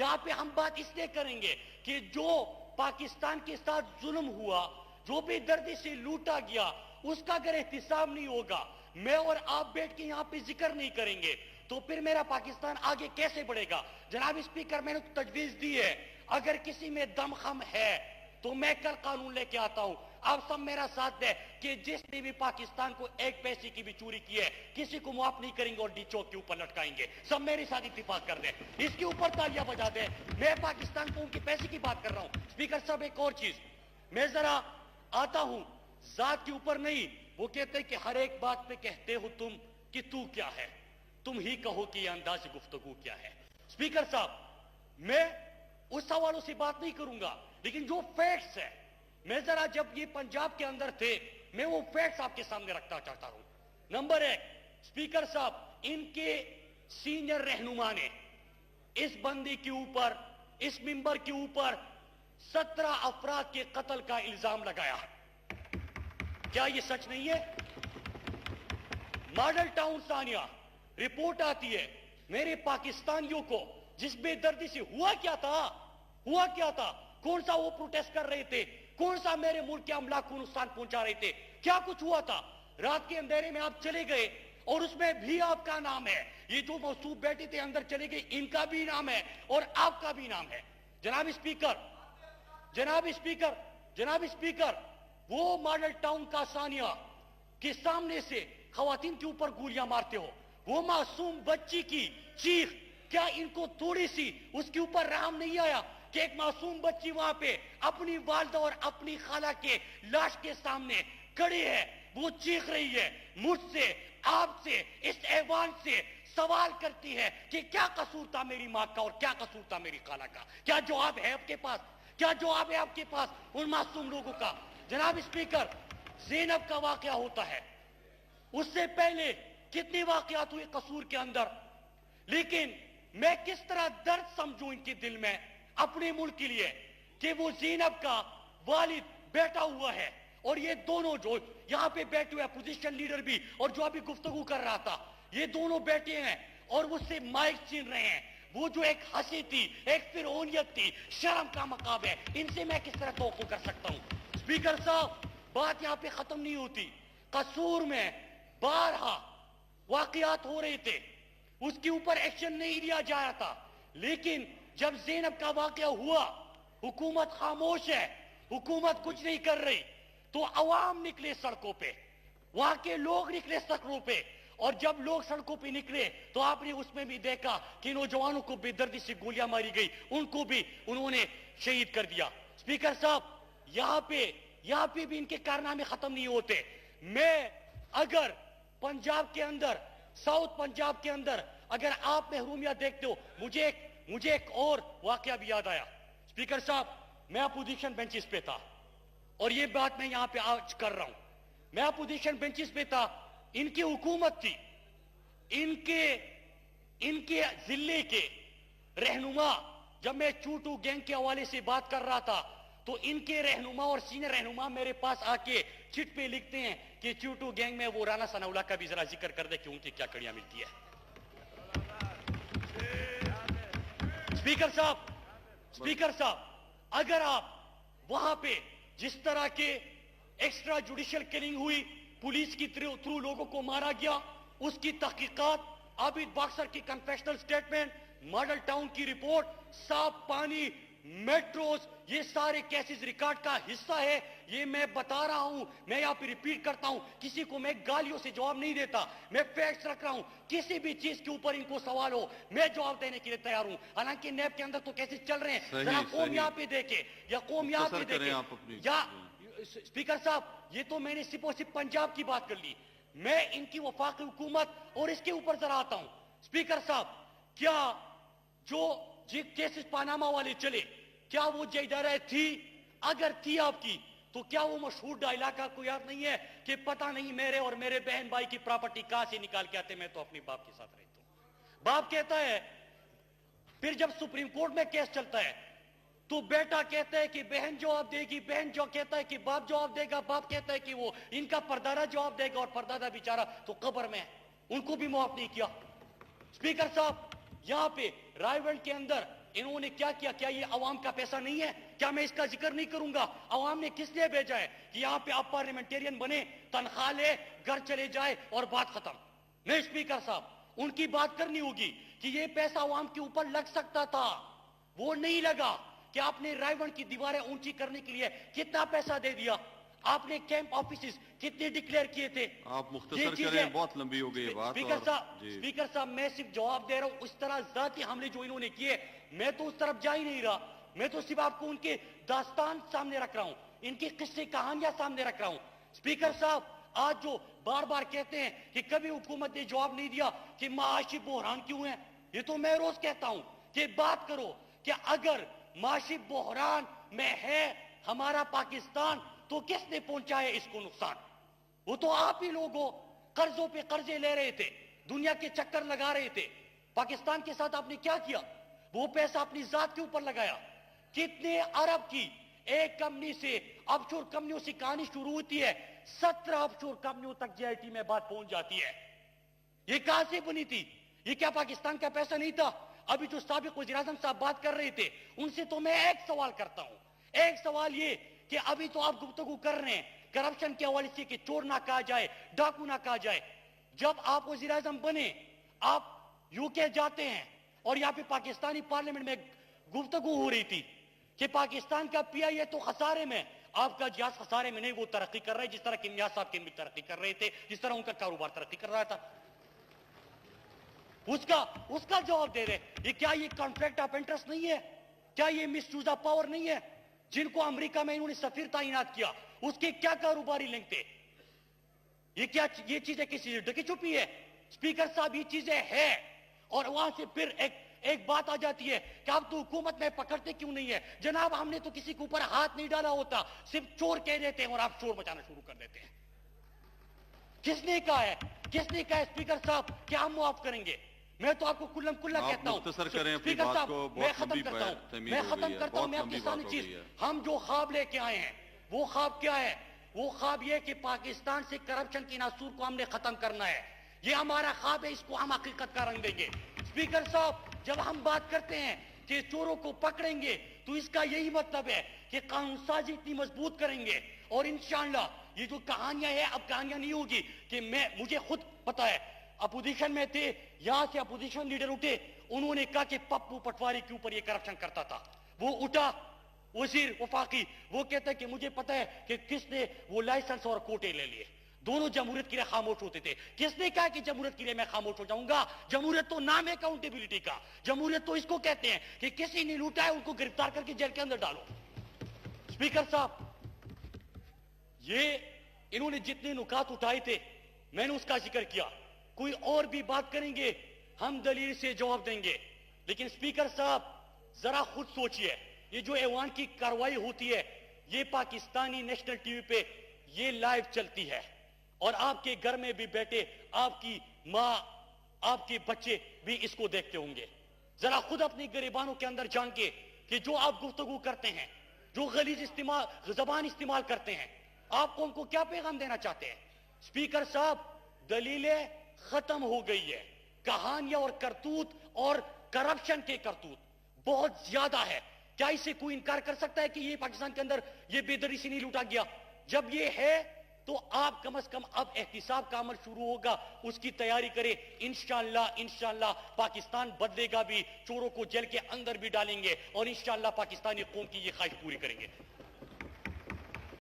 یہاں پہ ہم بات اس لیے کریں گے کہ جو پاکستان کے ساتھ ظلم ہوا, جو بے دردی سے لوٹا گیا, اس کا اگر احتساب نہیں ہوگا, میں اور آپ بیٹھ کے یہاں پہ ذکر نہیں کریں گے, تو پھر میرا پاکستان آگے کیسے بڑھے گا؟ جناب اسپیکر, میں نے تجویز دی ہے, اگر کسی میں دم خم ہے تو میں کل قانون لے کے آتا ہوں. آپ سب میرا ساتھ دیں کہ جس نے بھی پاکستان کو ایک پیسے کی بھی چوری کی ہے, کسی کو معاف نہیں کریں گے اور ڈی چوک کے اوپر لٹکائیں گے. سب میرے ساتھ اتفاق کر دیں, اس کے اوپر تالیاں بجا دیں. میں پاکستان کو ان کے پیسے کی بات کر رہا ہوں. اسپیکر صاحب, ایک اور چیز, میں ذرا آتا ہوں ذات کے اوپر نہیں. وہ کہتے ہیں کہ ہر ایک بات پہ کہتے ہو تم کہ تو کیا ہے, تم ہی کہو کہ یہ انداز گفتگو کیا ہے. اسپیکر صاحب, میں اس حوالوں سے بات نہیں کروں گا, لیکن جو فیکٹس ہے, میں ذرا جب یہ پنجاب کے اندر تھے, میں وہ فیکٹس آپ کے سامنے رکھنا چاہتا ہوں. نمبر ایک, اسپیکر صاحب, ان کے سینئر رہنما نے اس بندی کے اوپر, اس ممبر کے اوپر 17 افراد کے قتل کا الزام لگایا. کیا یہ سچ نہیں ہے؟ ماڈل ٹاؤن ثانیہ رپورٹ آتی ہے, میرے پاکستانیوں کو جس بے دردی سے ہوا کیا تھا, کون سا وہ پروٹیسٹ کر رہے تھے, کون سا میرے ملک کے املاک کو نقصان پہنچا رہے تھے, کیا کچھ ہوا تھا. رات کے اندھیرے میں آپ چلے گئے اور اس میں بھی آپ کا نام ہے. یہ جو موصوف بیٹھے تھے اندر چلے گئے, ان کا بھی نام ہے اور آپ کا بھی نام ہے. جناب اسپیکر, وہ ماڈل ٹاؤن کا ثانیہ کے سامنے سے خواتین کے اوپر گولیاں مارتے ہو, وہ معصوم بچی کی چیخ, کیا ان کو تھوڑی سی اس کے اوپر رحم نہیں آیا کہ ایک معصوم بچی وہاں پہ اپنی والدہ اور اپنی خالہ کے لاش کے سامنے کھڑی ہے, وہ چیخ رہی ہے, مجھ سے, آپ سے, اس ایوان سے سوال کرتی ہے کہ کیا قصور تھا میری ماں کا اور کیا قصور تھا میری خالہ کا؟ کیا جواب ہے آپ کے پاس؟ کیا جواب ہے آپ کے پاس ان معصوم لوگوں کا؟ جناب اسپیکر, زینب کا واقعہ ہوتا ہے, اس سے پہلے کتنی واقعات ہوئے قصور کے اندر, لیکن میں کس طرح درد سمجھوں ان کے دل میں اپنے ملک کے لیے کہ وہ زینب کا والد بیٹھا ہوا ہے اور یہ دونوں جو یہاں پہ بیٹھے ہوئے اپوزیشن لیڈر بھی اور جو ابھی گفتگو کر رہا تھا, یہ دونوں بیٹھے ہیں اور اس سے مائک چھین رہے ہیں. وہ جو ایک ہنسی تھی, ایک فرعونیت تھی, شرم کا مقام ہے, ان سے میں کس طرح توقع کر سکتا ہوں؟ اسپیکر صاحب, بات یہاں پہ ختم نہیں ہوتی. قصور میں بارہا واقعات ہو رہے تھے, اس کے اوپر ایکشن نہیں لیا جا رہا تھا, لیکن جب زینب کا واقعہ ہوا, حکومت خاموش ہے, حکومت کچھ نہیں کر رہی, تو عوام نکلے سڑکوں پہ, وہاں کے لوگ نکلے سڑکوں پہ, اور جب لوگ سڑکوں پہ نکلے تو آپ نے اس میں بھی دیکھا کہ نوجوانوں کو بے دردی سے گولیاں ماری گئی, ان کو بھی انہوں نے شہید کر دیا. اسپیکر صاحب, یہاں پہ بھی ان کے کارنامے ختم نہیں ہوتے. میں اگر پنجاب کے اندر, ساؤتھ پنجاب کے اندر اگر آپ محرومیت دیکھتے ہو, مجھے ایک اور واقعہ بھی یاد آیا. اسپیکر صاحب, میں اپوزیشن بینچز پہ تھا اور یہ بات میں یہاں پہ آج کر رہا ہوں. میں اپوزیشن بینچز پہ تھا, ان کی حکومت تھی, ان کے ضلع کے رہنما, جب میں چوٹو گینگ کے حوالے سے بات کر رہا تھا تو ان کے رہنما اور سینئر رہنما میرے پاس آ کے چٹ پہ لکھتے ہیں کہ چوٹو گینگ میں وہ رانا ثناءاللہ کا بھی ذرا ذکر کر دے کہ ان کی کیا کڑیاں ملتی ہے. اسپیکر صاحب, اگر آپ وہاں پہ جس طرح کے ایکسٹرا جوڈیشل کلنگ ہوئی, پولیس کی تھرو لوگوں کو مارا گیا, اس کی تحقیقات, عابد باکسر کی کنفیشنل سٹیٹمنٹ, ماڈل ٹاؤن کی رپورٹ, صاف پانی, میٹروز, یہ سارے کیسز ریکارڈ کا حصہ ہے. یہ میں بتا رہا ہوں, میں یہاں پہ ریپیٹ کرتا ہوں, کسی کو میں گالیوں سے جواب نہیں دیتا, میں فیکٹس رکھ رہا ہوں. کسی بھی چیز کے اوپر ان کو سوال ہو, میں جواب دینے کے لیے تیار ہوں. حالانکہ نیب کے اندر تو کیسز چل رہے ہیں, ذرا قوم یہاں پہ دیکھے, یا قوم یہاں پہ دیکھے, یا اسپیکر صاحب, یہ تو میں نے صرف اور صرف پنجاب کی بات کر لی. میں ان کی وفاقی حکومت اور اس کے اوپر ذرا آتا ہوں. اسپیکر صاحب, کیا جو کیسز پاناما والے چلے, کیا وہ جیدارہ تھی؟ اگر تھی آپ کی تو کیا وہ مشہور ڈائلاگ کو یاد نہیں ہے کہ پتہ نہیں میرے اور میرے بہن بھائی کی پراپرٹی کہاں سے نکال کے آتے, میں تو اپنے باپ کے ساتھ رہتا ہوں. باپ کہتا ہے, پھر جب سپریم کورٹ میں کیس چلتا ہے تو بیٹا کہتا ہے کہ بہن جواب دے گی, بہن جو کہتا ہے کہ باپ جواب دے گا, باپ کہتا ہے کہ وہ ان کا پردادا جواب دے گا, اور پردادا بیچارہ تو قبر میں ہے, ان کو بھی معاف نہیں کیا. اسپیکر صاحب, یہاں پہ رائے ونڈ کے اندر انہوں نے کیا کیا؟ کیا یہ عوام کا پیسہ نہیں ہے؟ کیا میں اس کا ذکر نہیں کروں گا؟ عوام نے کس لیے بھیجا ہے کہ یہاں پہ آپ پارلیمنٹیرین بنے، تنخواہ لے، گھر چلے جائے اور بات ختم؟ نہیں اسپیکر صاحب، ان کی بات کرنی ہوگی کہ یہ پیسہ عوام کے اوپر لگ سکتا تھا، وہ نہیں لگا۔ کہ آپ نے رائیون کی دیواریں اونچی کرنے کے لیے کتنا پیسہ دے دیا؟ آپ نے کیمپ آفیسز کتنے ڈکلیئر کیے تھے؟ آپ مختصر کریں، بہت لمبی ہو گئی یہ بات۔ اسپیکر صاحب میں صرف جواب دے رہا ہوں۔ اس طرح ذاتی حملے جو انہوں نے کیے، میں تو اس طرف جا ہی نہیں رہا، میں تو صرف آپ کو ان کے داستان سامنے رکھ رہا ہوں، ان کی قصے کہانیاں سامنے رکھ رہا ہوں۔ اسپیکر صاحب آج جو بار بار کہتے ہیں کہ کبھی حکومت نے جواب نہیں دیا کہ معاشی بحران کیوں ہے، یہ تو میں روز کہتا ہوں کہ بات کرو کہ اگر معاشی بحران میں ہے ہمارا پاکستان تو کس نے پہنچا ہے اس کو نقصان؟ وہ تو آپ ہی لوگ ہو، قرضوں پہ قرضے لے رہے تھے، دنیا کے چکر لگا رہے تھے۔ پاکستان کے ساتھ آپ نے کیا کیا؟ وہ پیسہ اپنی ذات کے اوپر لگایا۔ کتنے ارب کی ایک کمپنی سے، آف شور کمپنیوں سے کہانی شروع ہوتی ہے، 17 آف شور کمپنیوں تک جے آئی ٹی میں بات پہنچ جاتی ہے۔ یہ کہاں سے بنی تھی؟ یہ کیا پاکستان کا پیسہ نہیں تھا؟ ابھی جو سابق وزیر اعظم صاحب بات کر رہے تھے، ان سے تو میں ایک سوال کرتا ہوں، ایک سوال یہ کہ ابھی تو آپ گفتگو کر رہے ہیں کرپشن کے حوالے سے کہ چور نہ کہا جائے، ڈاکو نہ کہا جائے۔ جب آپ وزیر اعظم بنے، آپ یو کے جاتے ہیں اور یہاں پہ پاکستانی پارلیمنٹ میں گفتگو ہو رہی تھی کہ پاکستان کا پی آئی اے تو خسارے میں، آپ کا جہاز خسارے میں نہیں، وہ ترقی کر رہے جس طرح کہ نیاز صاحب کے بھی ترقی کر رہے تھے، جس طرح ان کا کاروبار ترقی کر رہا تھا۔ اس کا جواب دے رہے یہ کیا یہ کانفلکٹ آف انٹرسٹ نہیں ہے؟ کیا یہ مس یوز آف پاور نہیں ہے؟ جن کو امریکہ میں انہوں نے سفیر تعینات کیا، اس کے کیا کاروباری لنک تھے؟ یہ چیزیں کسی سے ڈکی چھپی ہے؟ اسپیکر صاحب یہ چیزیں ہیں، اور وہاں سے پھر ایک بات آ جاتی ہے کہ آپ تو حکومت میں پکڑتے کیوں نہیں ہے؟ جناب ہم نے تو کسی کے اوپر ہاتھ نہیں ڈالا ہوتا، صرف چور کہہ دیتے ہیں اور آپ شور مچانا شروع کر دیتے ہیں۔ کس نے کہا ہے اسپیکر صاحب کہ ہم معاف کریں گے؟ میں تو آپ کو کلم کلا کہتا ہوں۔ مختصر کریں اپنی اسپیکر بات صاحب کو، میں بہت ختم لمبی کرتا ہوں، تمید میں ہو ختم گئی ہے، کرتا ہوں، میں بہت اپنی لمبی سامنے بات ہو چیز، گئی ہے۔ ہم جو خواب لے کے آئے ہیں وہ خواب کیا ہے؟ وہ خواب یہ کہ پاکستان سے کرپشن کی ناسور کو ہم نے ختم کرنا ہے۔ یہ ہمارا خواب ہے، اس کو ہم حقیقت کا رنگ دیں گے۔ اسپیکر صاحب جب ہم بات کرتے ہیں کہ چوروں کو پکڑیں گے تو اس کا یہی مطلب ہے کہ قانون سازی اتنی مضبوط کریں گے، اور انشاءاللہ یہ جو کہانیاں ہیں اب کہانیاں نہیں ہوگی کہ مجھے خود پتا ہے، اپوزیشن میں تھے، یہاں سے اپوزیشن لیڈر اٹھے، انہوں نے کہا کہ پپو پٹواری کے اوپر یہ کرپشن کرتا تھا۔ وہ اٹھا وزیر وفاقی، وہ کہتا ہے کہ مجھے پتا ہے کہ کس نے وہ لائسنس اور کوٹے لے لیے۔ دونوں جمہوریت کے لیے خاموش ہوتے تھے۔ کس نے کہا کہ جمہوریت کے لیے میں خاموش ہو جاؤں گا؟ جمہوریت تو نام ہے اکاؤنٹیبلٹی کا، جمہوریت تو اس کو کہتے ہیں کہ کسی نے لوٹا ہے ان کو گرفتار کر کے جیل کے اندر ڈالو۔ اسپیکر صاحب یہ انہوں نے جتنے نکات اٹھائے تھے میں نے اس کا ذکر کیا، کوئی اور بھی بات کریں گے ہم دلیل سے جواب دیں گے، لیکن اسپیکر صاحب ذرا خود سوچئے، یہ جو ایوان کی کارروائی ہوتی ہے یہ پاکستانی نیشنل ٹی وی پہ یہ لائیو چلتی ہے، اور آپ کے گھر میں بھی بیٹھے آپ کی ماں، آپ کے بچے بھی اس کو دیکھتے ہوں گے۔ ذرا خود اپنی گریبانوں کے اندر جان کے کہ جو آپ گفتگو کرتے ہیں، جو غلیظ زبان استعمال کرتے ہیں، آپ کو ان کو کیا پیغام دینا چاہتے ہیں؟ اسپیکر صاحب دلیلیں ختم ہو گئی ہے، کہانیاں اور کرتوت اور کرپشن کے کرتوت بہت زیادہ ہے۔ کیا اس سے کوئی انکار کر سکتا ہے کہ یہ پاکستان کے اندر یہ بے دری سے نہیں لوٹا گیا؟ جب یہ ہے تو آپ کم از کم اب احتساب کا عمل شروع ہوگا، اس کی تیاری کریں۔ انشاءاللہ پاکستان بدلے گا بھی، چوروں کو جیل کے اندر بھی ڈالیں گے، اور انشاءاللہ پاکستانی قوم کی یہ خواہش پوری کریں گے۔